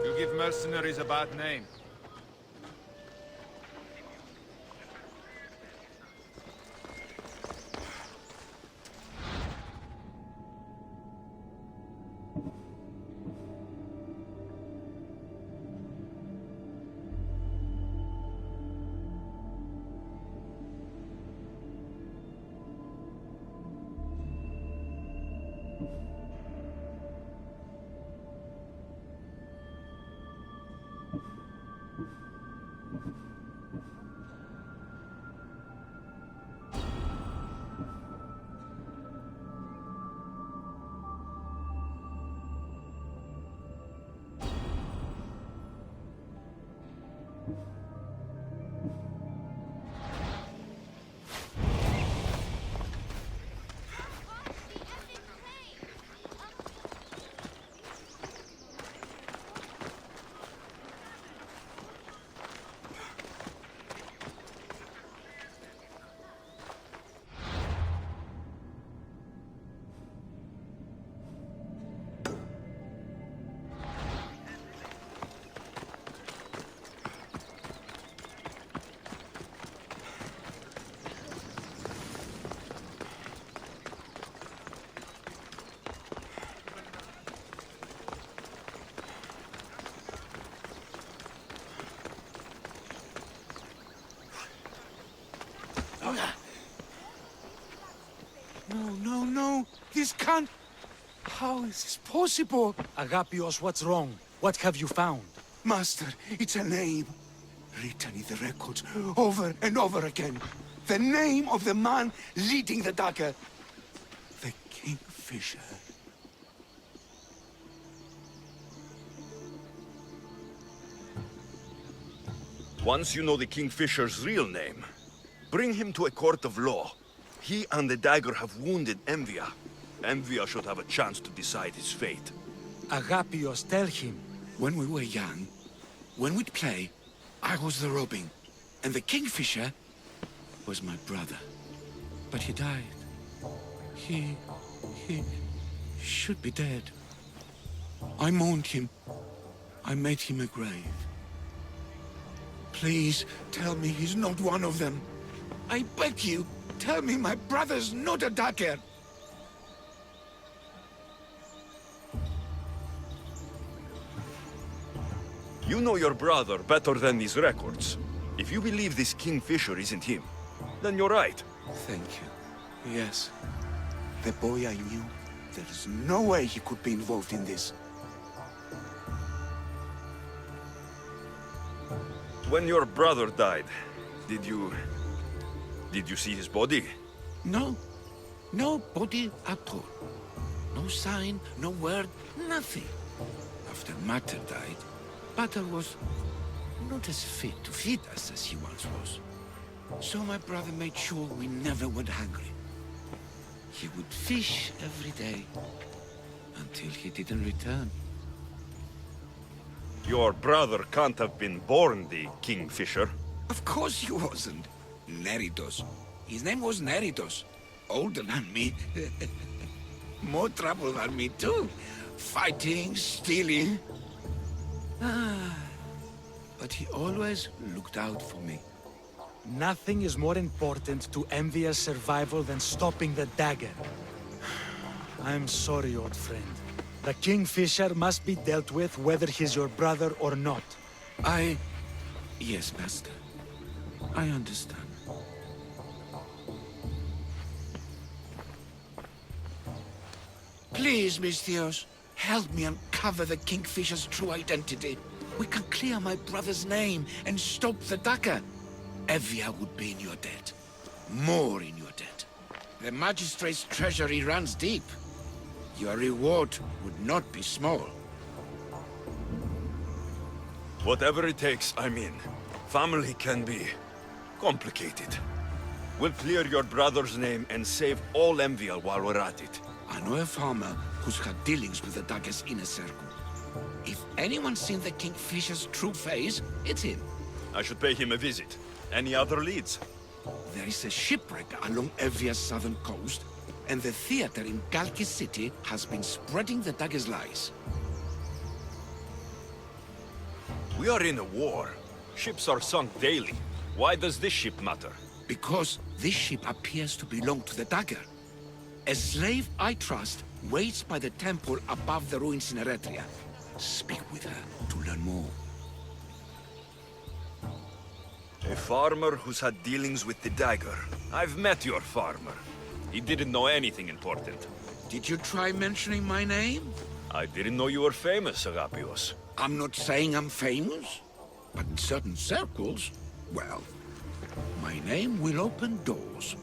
You give mercenaries a bad name. No. This can't... How is this possible? Agapios, what's wrong? What have you found? Master, it's a name. Written in the records over and over again. The name of the man leading the dagger. The Kingfisher. Once you know the Kingfisher's real name, bring him to a court of law. He and the dagger have wounded Envia. Envia should have a chance to decide his fate. Agapios, tell him. When we were young, when we'd play, I was the robin, and the Kingfisher was my brother. But he died. He should be dead. I mourned him. I made him a grave. Please, tell me he's not one of them. I beg you, tell me my brother's not a dagger. You know your brother better than these records. If you believe this Kingfisher isn't him, then you're right. Thank you. Yes. The boy I knew, there's no way he could be involved in this. When your brother died, did you see his body? No. No body at all. No sign, no word, nothing. After Mater died, Mater was not as fit to feed us as he once was. So my brother made sure we never went hungry. He would fish every day until he didn't return. Your brother can't have been born the Kingfisher. Of course he wasn't. Neritos. His name was Neritos. Older than me. More trouble than me too. Fighting, stealing. But he always looked out for me. Nothing is more important to Envia's survival than stopping the dagger. I'm sorry, old friend. The Kingfisher must be dealt with whether he's your brother or not. Yes, Master. I understand. Please, Misthios, help me uncover the Kingfisher's true identity. We can clear my brother's name and stop the dagger. Evia would be in your debt. More in your debt. The magistrate's treasury runs deep. Your reward would not be small. Whatever it takes, I'm in. Family can be complicated. We'll clear your brother's name and save all Envia while we're at it. I know a farmer who's had dealings with the dagger's inner circle. If anyone's seen the Kingfisher's true face, it's him. I should pay him a visit. Any other leads? There is a shipwreck along Evia's southern coast, and the theater in Galki City has been spreading the dagger's lies. We are in a war. Ships are sunk daily. Why does this ship matter? Because this ship appears to belong to the dagger. A slave I trust waits by the temple above the ruins in Eretria. Speak with her to learn more. A farmer who's had dealings with the dagger. I've met your farmer. He didn't know anything important. Did you try mentioning my name? I didn't know you were famous, Agapios. I'm not saying I'm famous, but in certain circles, well, my name will open doors.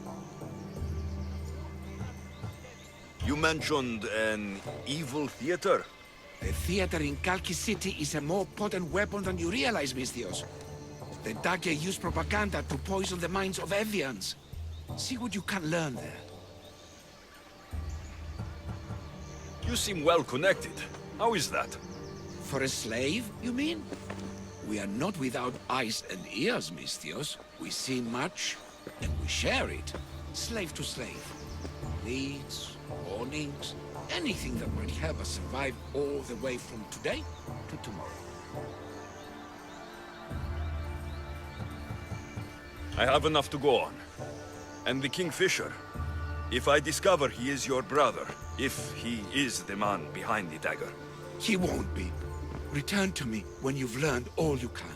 You mentioned an evil theater? The theater in Kalki City is a more potent weapon than you realize, Misthios. The dagger used propaganda to poison the minds of Evians. See what you can learn there. You seem well connected. How is that? For a slave, you mean? We are not without eyes and ears, Misthios. We see much, and we share it. Slave to slave. Leads, warnings, anything that might help us survive all the way from today to tomorrow. I have enough to go on. And the Kingfisher. If I discover he is your brother, if he is the man behind the dagger. He won't be. Return to me when you've learned all you can.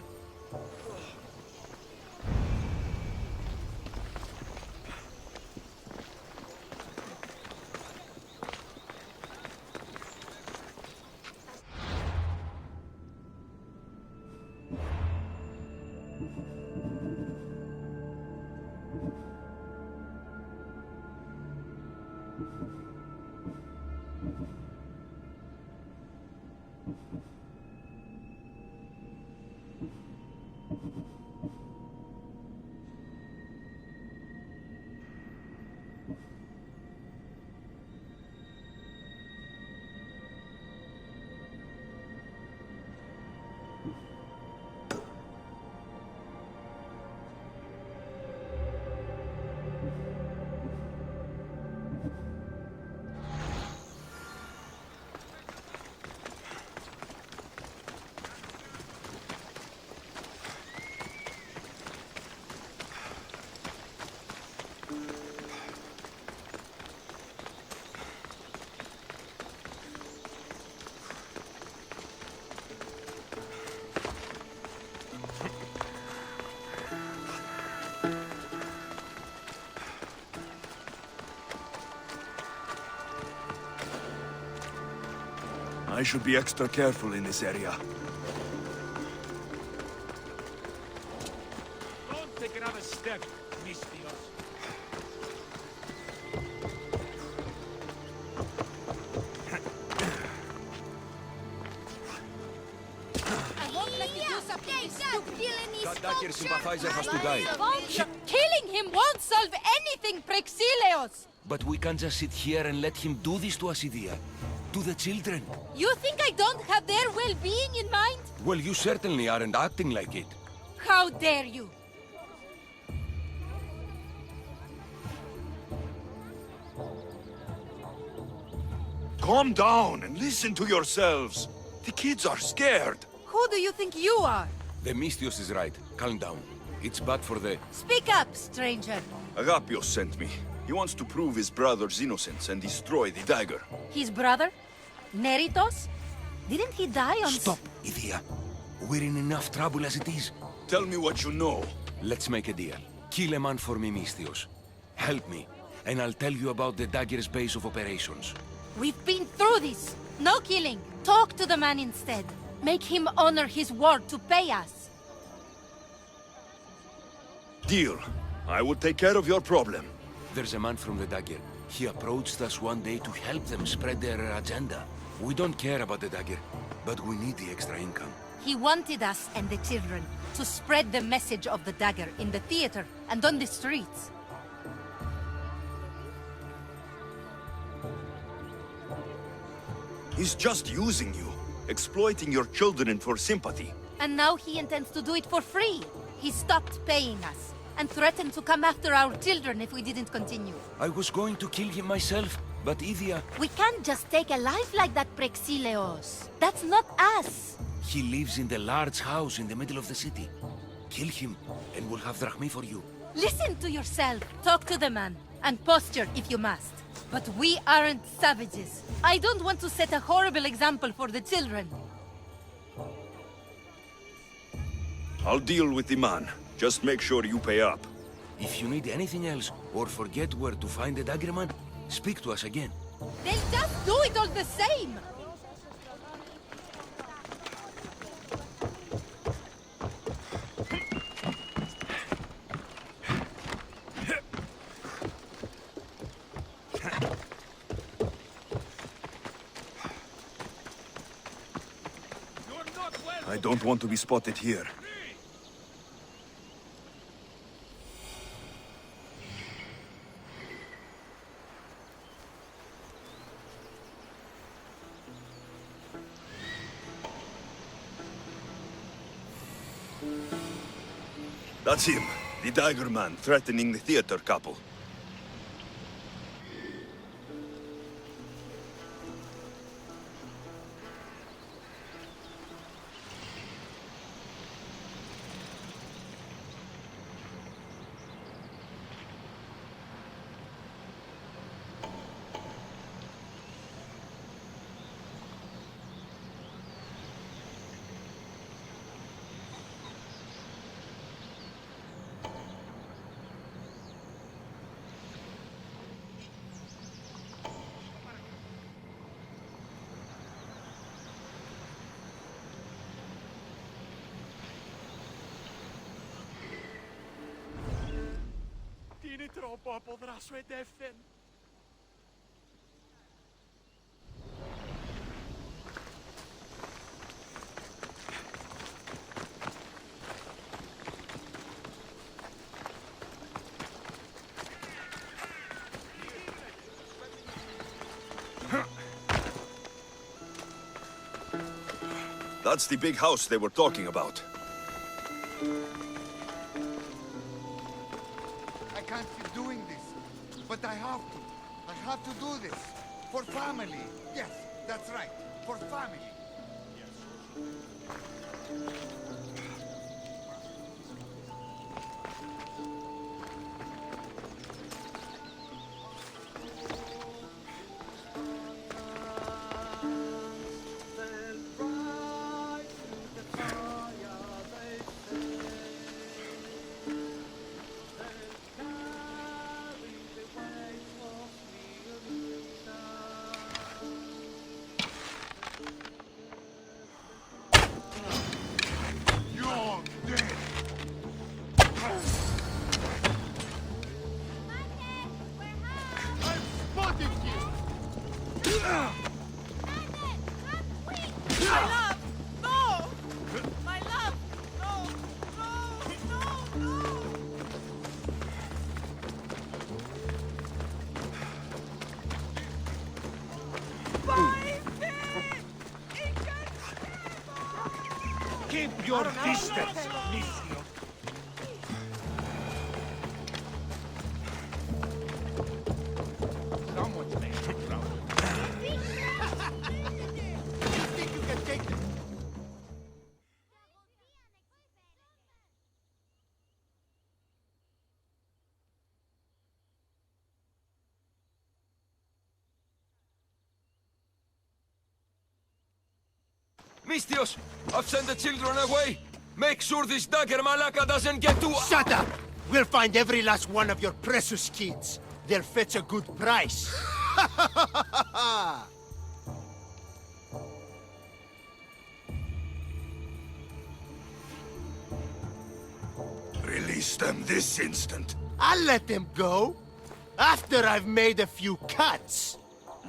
I should be extra careful in this area. Don't take another step, Misthios. I won't let you do something stupid. That dagger sympathizer has to die. Killing him won't solve anything, Prexileos! But we can't just sit here and let him do this to Acidia. To the children. You think I don't have their well-being in mind? Well, you certainly aren't acting like it. How dare you! Calm down and listen to yourselves. The kids are scared. Who do you think you are? The Misthios is right. Calm down. It's bad for the... Speak up, stranger. Agapios sent me. He wants to prove his brother's innocence and destroy the dagger. His brother? Neritos? Didn't he die on... Stop, Idia. We're in enough trouble as it is. Tell me what you know. Let's make a deal. Kill a man for me, Misthios. Help me, and I'll tell you about the dagger's base of operations. We've been through this. No killing. Talk to the man instead. Make him honor his word to pay us. Deal. I will take care of your problem. There's a man from the dagger. He approached us one day to help them spread their agenda. We don't care about the dagger, but we need the extra income. He wanted us and the children to spread the message of the dagger in the theater and on the streets. He's just using you, exploiting your children for sympathy. And now he intends to do it for free. He stopped paying us and threatened to come after our children if we didn't continue. I was going to kill him myself, but Idia... We can't just take a life like that, Prexileos. That's not us. He lives in the large house in the middle of the city. Kill him, and we'll have drachmi for you. Listen to yourself. Talk to the man, and posture if you must. But we aren't savages. I don't want to set a horrible example for the children. I'll deal with the man. Just make sure you pay up. If you need anything else, or forget where to find the dagger man, speak to us again. They'll just do it all the same! I don't want to be spotted here. That's him, the dagger man threatening the theater couple. Είναι τρόπο αποδράσω εντεύθεν. That's the big house they were talking about. I can't keep doing this, but I have to. I have to do this. For family. Yes, that's right. For family. Keep your distance, Missio. Someone's making trouble. You think you can take them? Mistios, I've sent the children away. Make sure this dagger malaka doesn't get to... Shut up! We'll find every last one of your precious kids. They'll fetch a good price. Release them this instant. I'll let them go. After I've made a few cuts.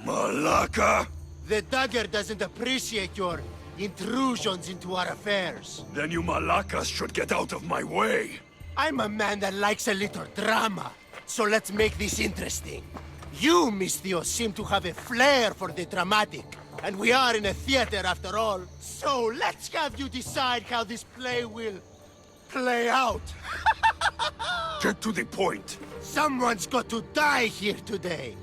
Malaka! The dagger doesn't appreciate your intrusions into our affairs. Then you Malakas should get out of my way. I'm a man that likes a little drama, so let's make this interesting. You, Misthios, seem to have a flair for the dramatic, and we are in a theater after all. So let's have you decide how this play will play out. Get to the point. Someone's got to die here today.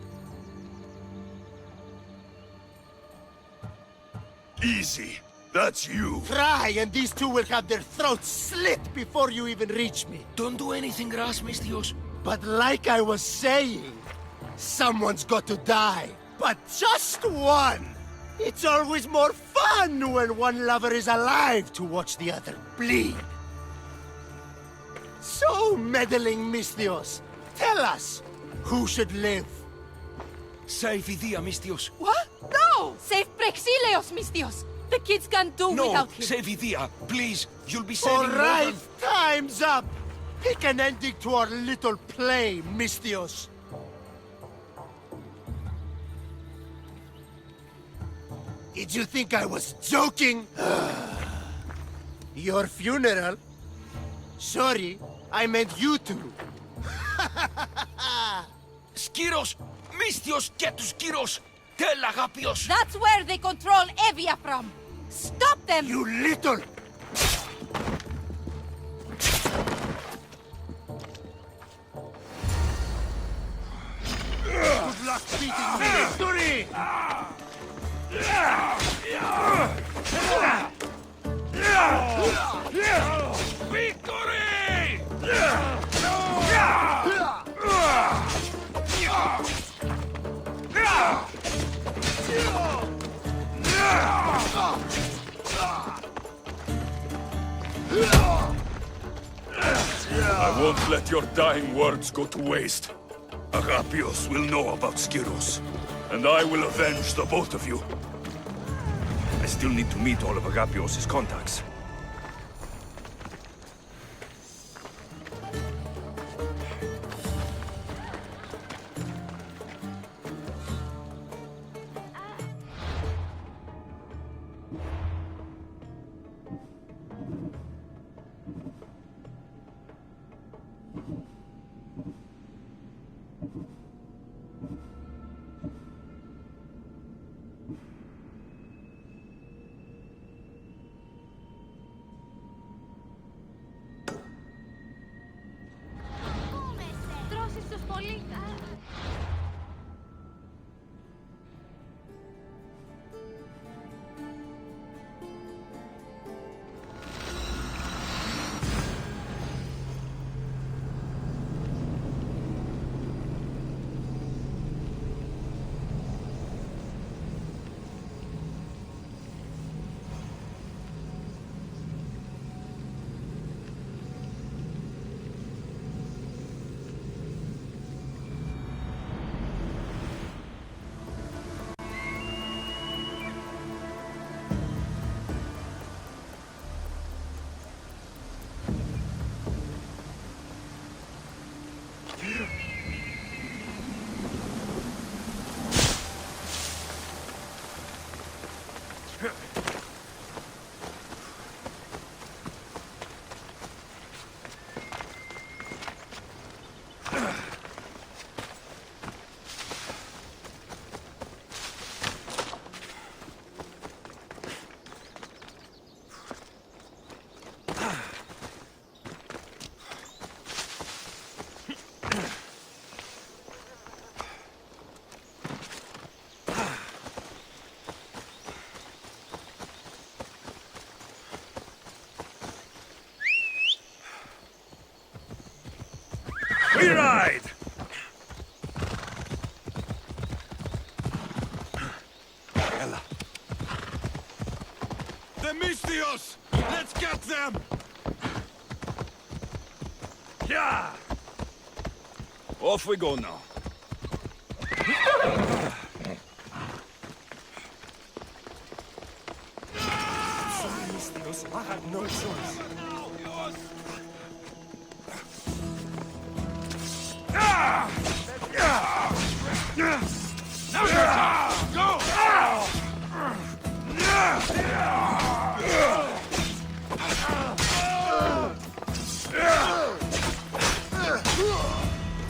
Easy. That's you. Try, and these two will have their throats slit before you even reach me. Don't do anything rash, Misthios. But like I was saying, someone's got to die. But just one! It's always more fun when one lover is alive to watch the other bleed. So, meddling Misthios, tell us, who should live? Save Idia, Misthios. What? No! Save Prexileos, Misthios! The kids can't do No, without him. save Idia. Please, you'll be saving All more right, than... time's up! Pick an ending to our little play, Misthios. Did you think I was joking? Your funeral? Sorry, I meant you two. Skiros! Misthios, get to Skiros! Tell Agapios! That's where they control Evia from. Stop them! You little... Good luck beating me, Victory! I won't let your dying words go to waste. Agapios will know about Skiros, and I will avenge the both of you. I still need to meet all of Agapios' contacts. Τρώσεις τους πολύ. We ride! Έλα. The Misthios! Let's get them! Yeah! Off we go now. Sorry, Misthios. I had no choice. Now's your time! Go!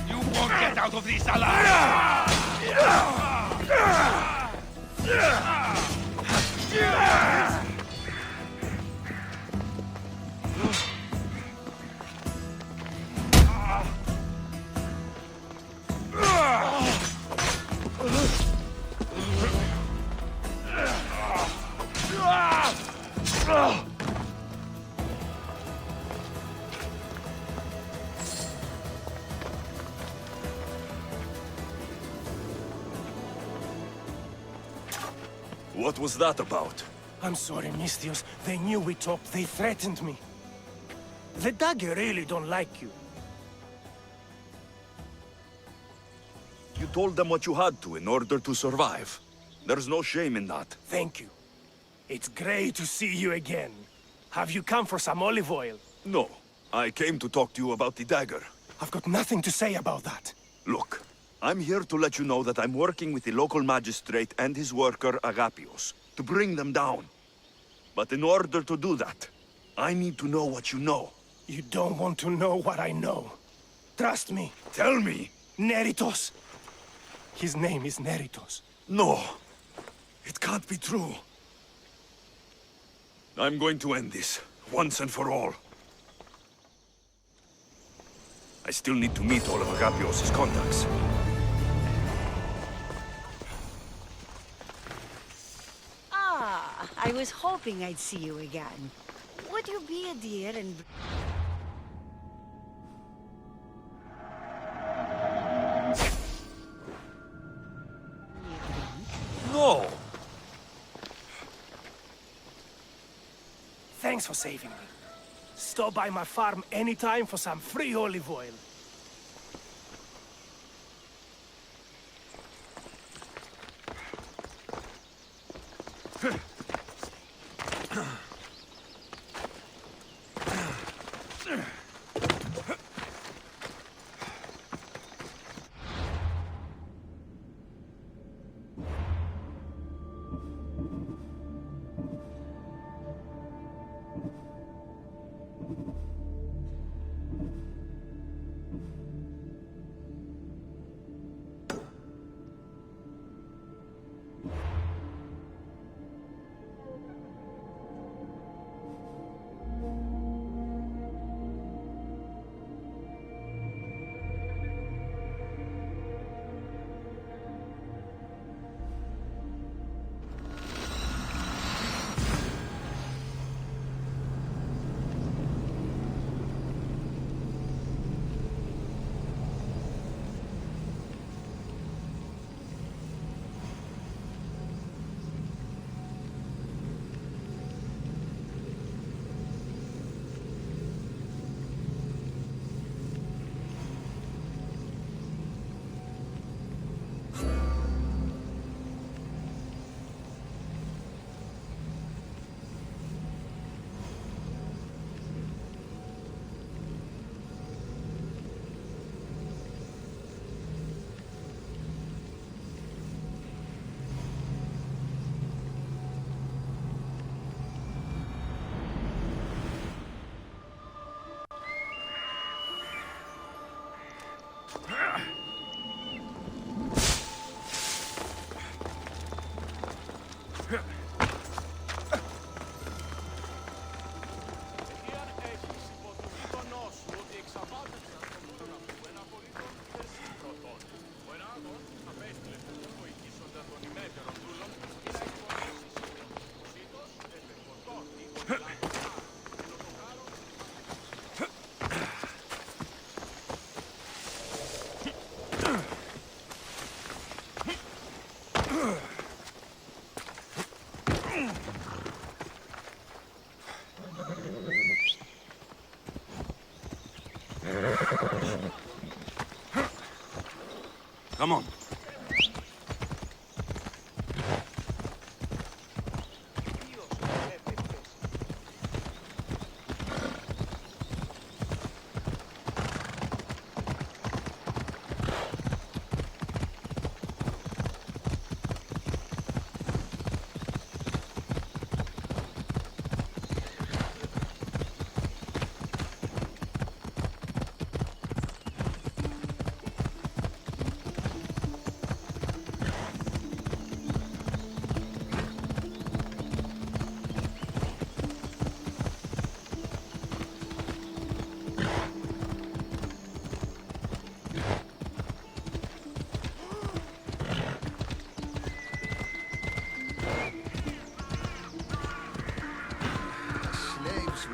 You won't get out of this alive! What was that about? I'm sorry, Mistios. They knew we talked. They threatened me. The dagger really don't like you. You told them what you had to in order to survive. There's no shame in that. Thank you. It's great to see you again. Have you come for some olive oil? No. I came to talk to you about the dagger. I've got nothing to say about that. Look, I'm here to let you know that I'm working with the local magistrate and his worker, Agapios, to bring them down. But in order to do that, I need to know what you know. You don't want to know what I know. Trust me. Tell me! Neritos. His name is Neritos. No. It can't be true. I'm going to end this, once and for all. I still need to meet all of Agapios' contacts. Ah, I was hoping I'd see you again. Would you be a dear and... No! Thanks for saving me. Stop by my farm anytime for some free olive oil.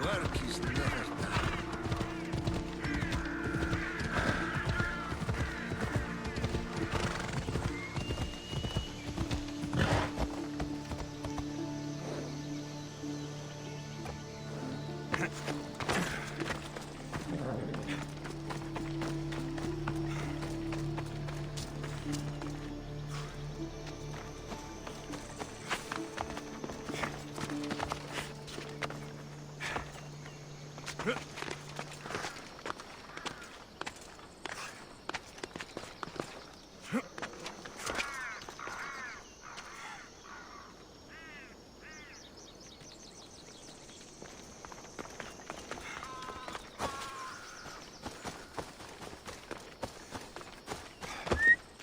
work is never done.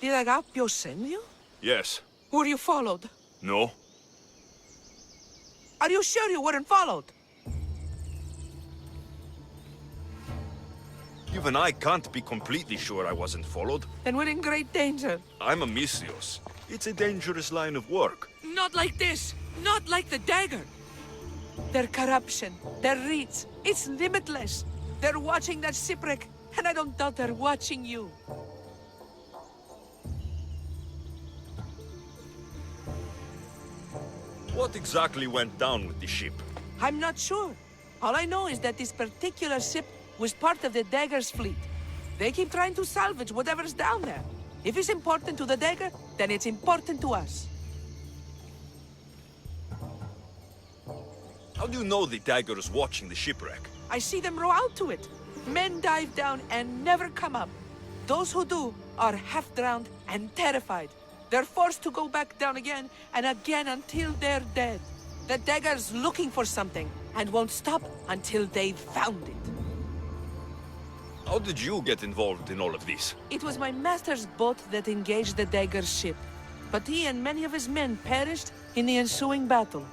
Did Agapio send you? Yes. Were you followed? No? Are you sure you weren't followed? Even I can't be completely sure I wasn't followed. Then we're in great danger. I'm a Misthios. It's a dangerous line of work. Not like this! Not like the dagger! Their corruption, their reach, it's limitless. They're watching that shipwreck, and I don't doubt they're watching you. What exactly went down with the ship? I'm not sure. All I know is that this particular ship was part of the dagger's fleet. They keep trying to salvage whatever's down there. If it's important to the dagger, then it's important to us. How do you know the dagger is watching the shipwreck? I see them row out to it. Men dive down and never come up. Those who do are half-drowned and terrified. They're forced to go back down again and again until they're dead. The dagger's looking for something and won't stop until they've found it. How did you get involved in all of this? It was my master's boat that engaged the dagger's ship, but he and many of his men perished in the ensuing battle.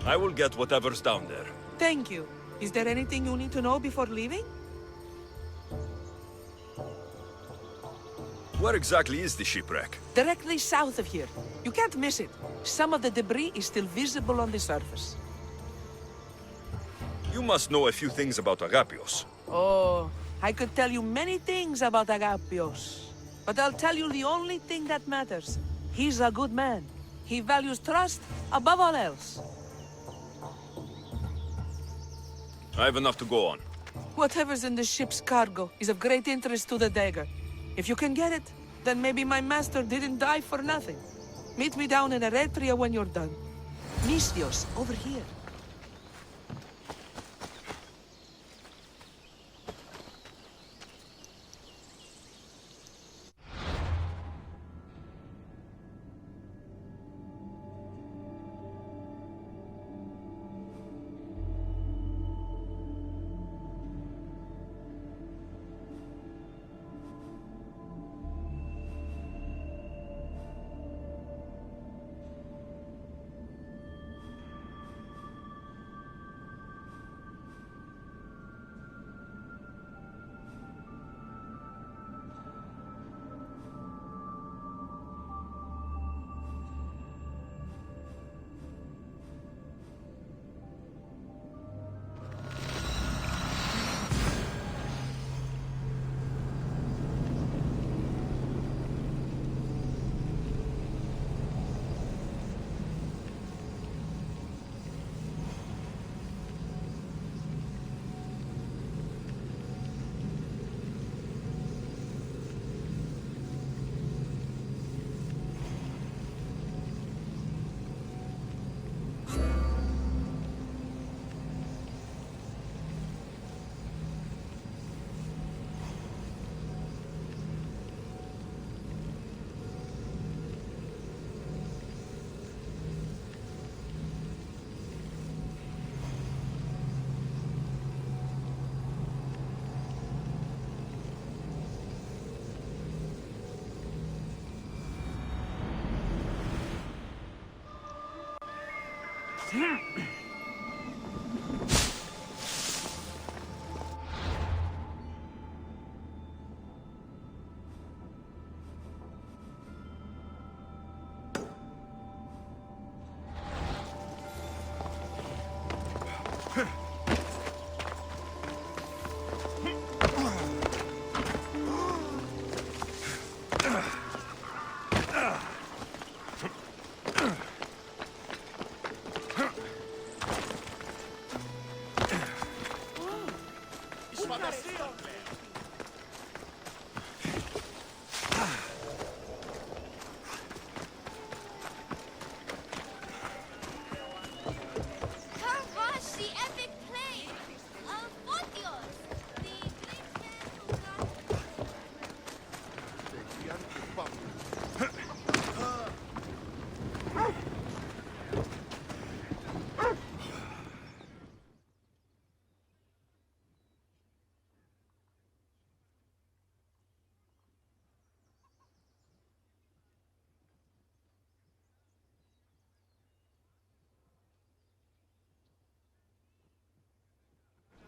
I will get whatever's down there. Thank you. Is there anything you need to know before leaving? Where exactly is the shipwreck? Directly south of here. You can't miss it. Some of the debris is still visible on the surface. You must know a few things about Agapios. Oh, I could tell you many things about Agapios. But I'll tell you the only thing that matters. He's a good man. He values trust above all else. I have enough to go on. Whatever's in the ship's cargo is of great interest to the dagger. If you can get it, then maybe my master didn't die for nothing. Meet me down in Eretria when you're done. Misthios, over here.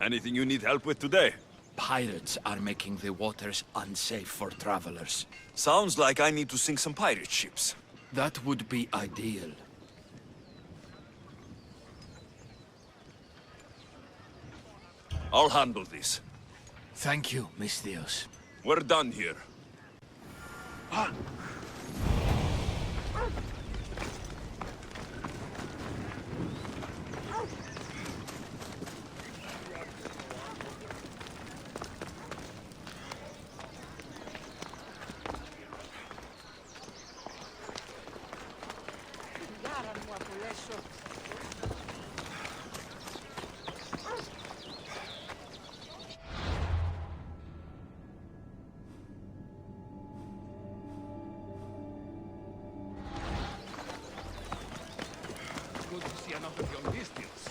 Anything you need help with today? Pirates are making the waters unsafe for travelers. Sounds like I need to sink some pirate ships. That would be ideal. I'll handle this. Thank you, Misthios. We're done here. Good to see enough of your distance.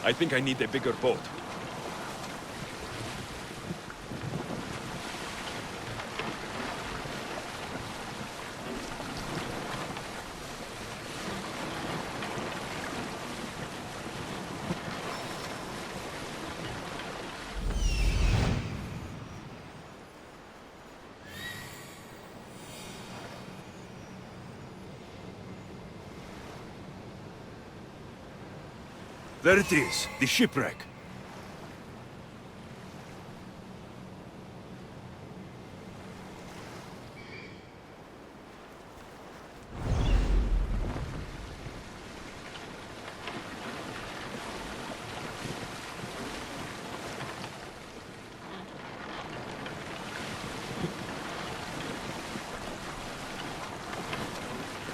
I think I need a bigger boat. There it is, the shipwreck.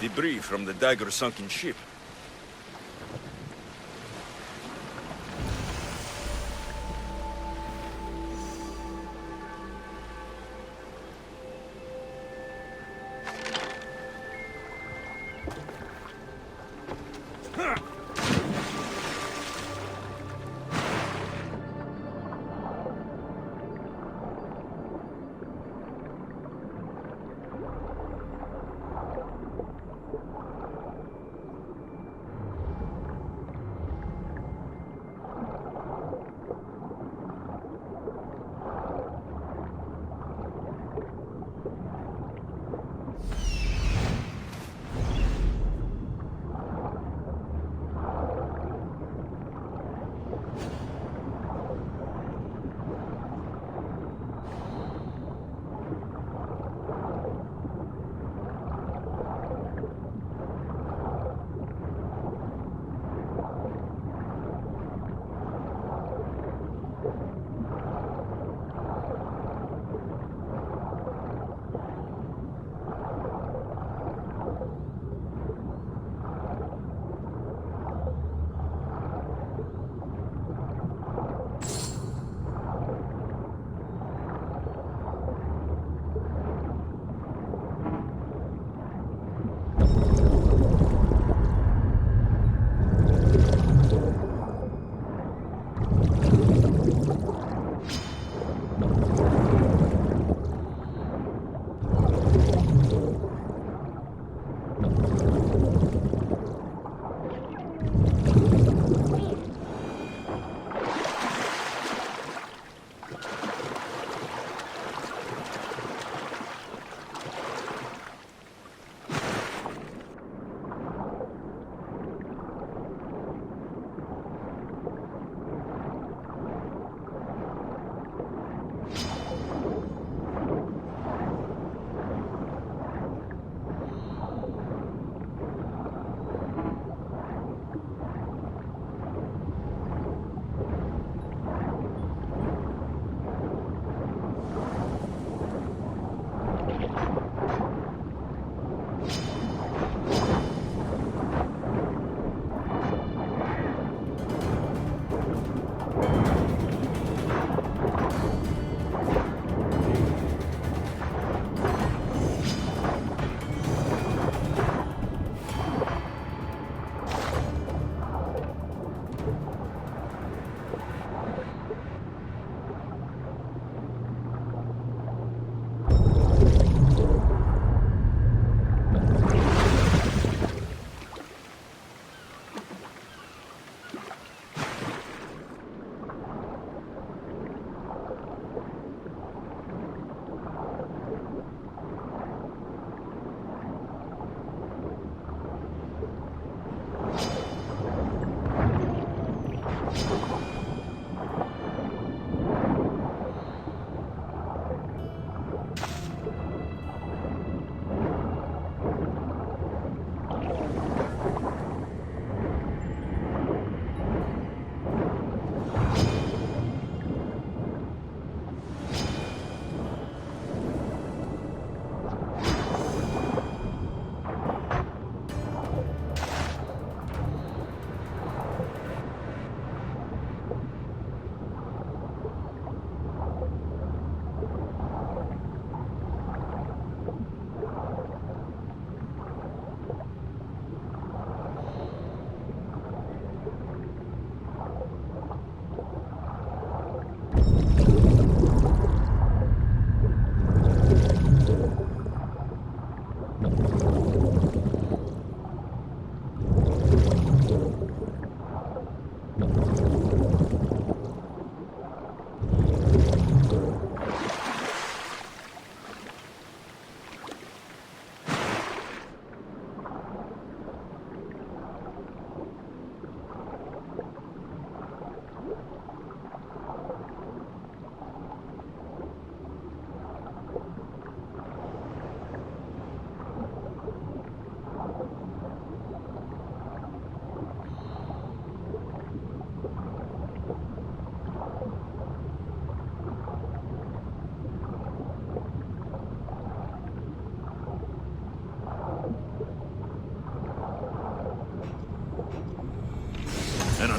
Debris from the dagger sunken ship.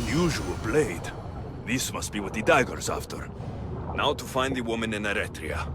unusual blade. This must be what the dagger's after. Now to find the woman in Eretria.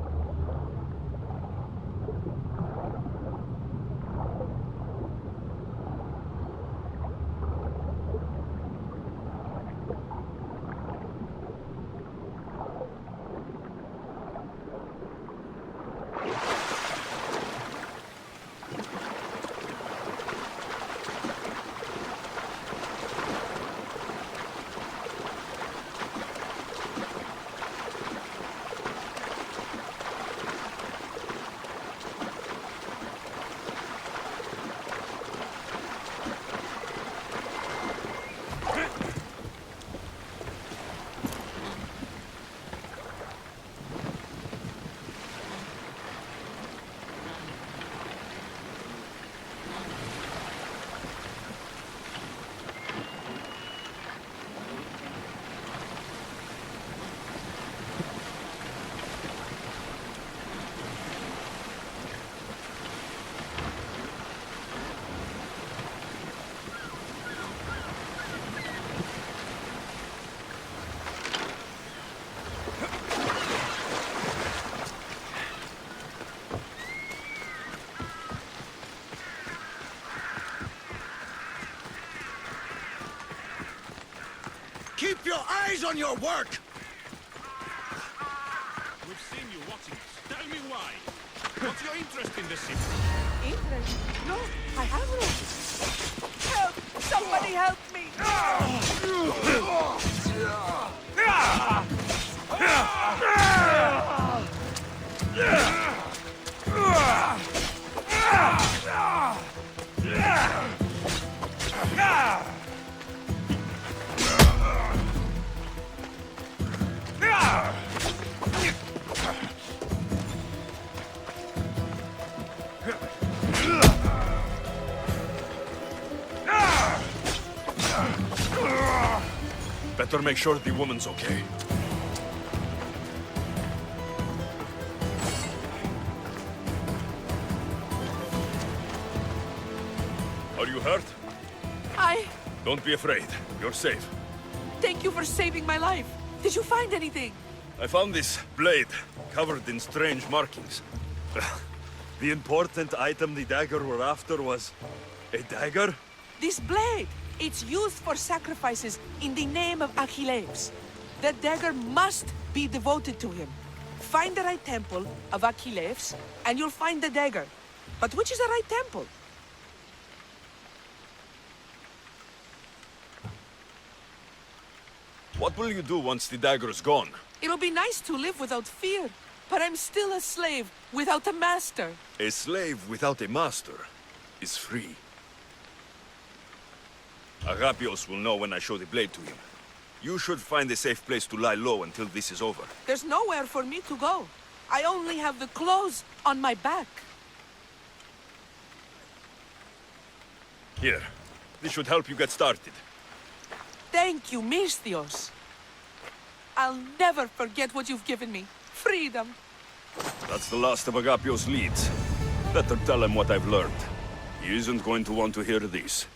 Keep your eyes on your work! We've seen you watching us. Tell me why. What's your interest in the city? Interest? No, I have no. Help! Somebody help me! Better make sure the woman's okay. Are you hurt? Don't be afraid. You're safe. Thank you for saving my life. Did you find anything? I found this blade, covered in strange markings. The important item the dagger were after was... a dagger? This blade! It's used for sacrifices in the name of Achilles. The dagger must be devoted to him. Find the right temple of Achilles, and you'll find the dagger. But which is the right temple? What will you do once the dagger's gone? It'll be nice to live without fear, but I'm still a slave without a master. A slave without a master is free. Agapios will know when I show the blade to him. You should find a safe place to lie low until this is over. There's nowhere for me to go. I only have the clothes on my back. Here, this should help you get started. Thank you, Misthios. I'll never forget what you've given me. Freedom. That's the last of Agapios' leads. Better tell him what I've learned. He isn't going to want to hear this.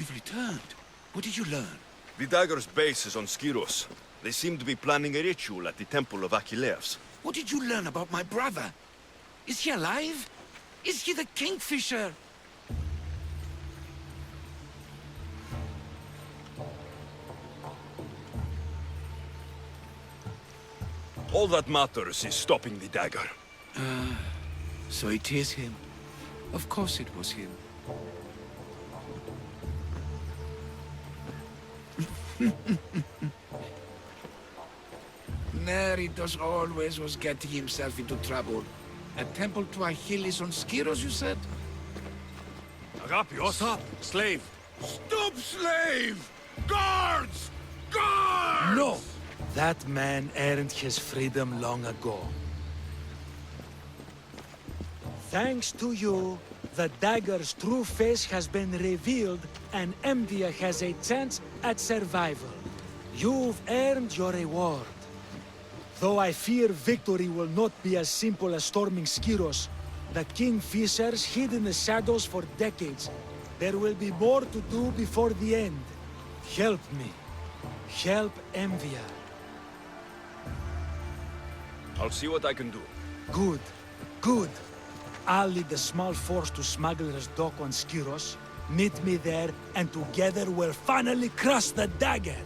You've returned. What did you learn? The dagger's base is on Skyros. They seem to be planning a ritual at the Temple of Achilleus. What did you learn about my brother? Is he alive? Is he the Kingfisher? All that matters is stopping the dagger. So it is him. Of course it was him. Neritos always was getting himself into trouble. A temple to Achilles on Skyros, you said? Agapios! Stop! Slave! Stop, slave! Guards! Guards! No! That man earned his freedom long ago. Thanks to you, the dagger's true face has been revealed and Emdia has a chance at survival. You've earned your reward. Though I fear victory will not be as simple as storming Skyros, the Kingfishers hid in the shadows for decades. There will be more to do before the end. Help me. Help Emvia. I'll see what I can do. Good. Good. I'll lead a small force to Smuggler's Dock on Skyros. Meet me there, and together we'll finally crush the dagger!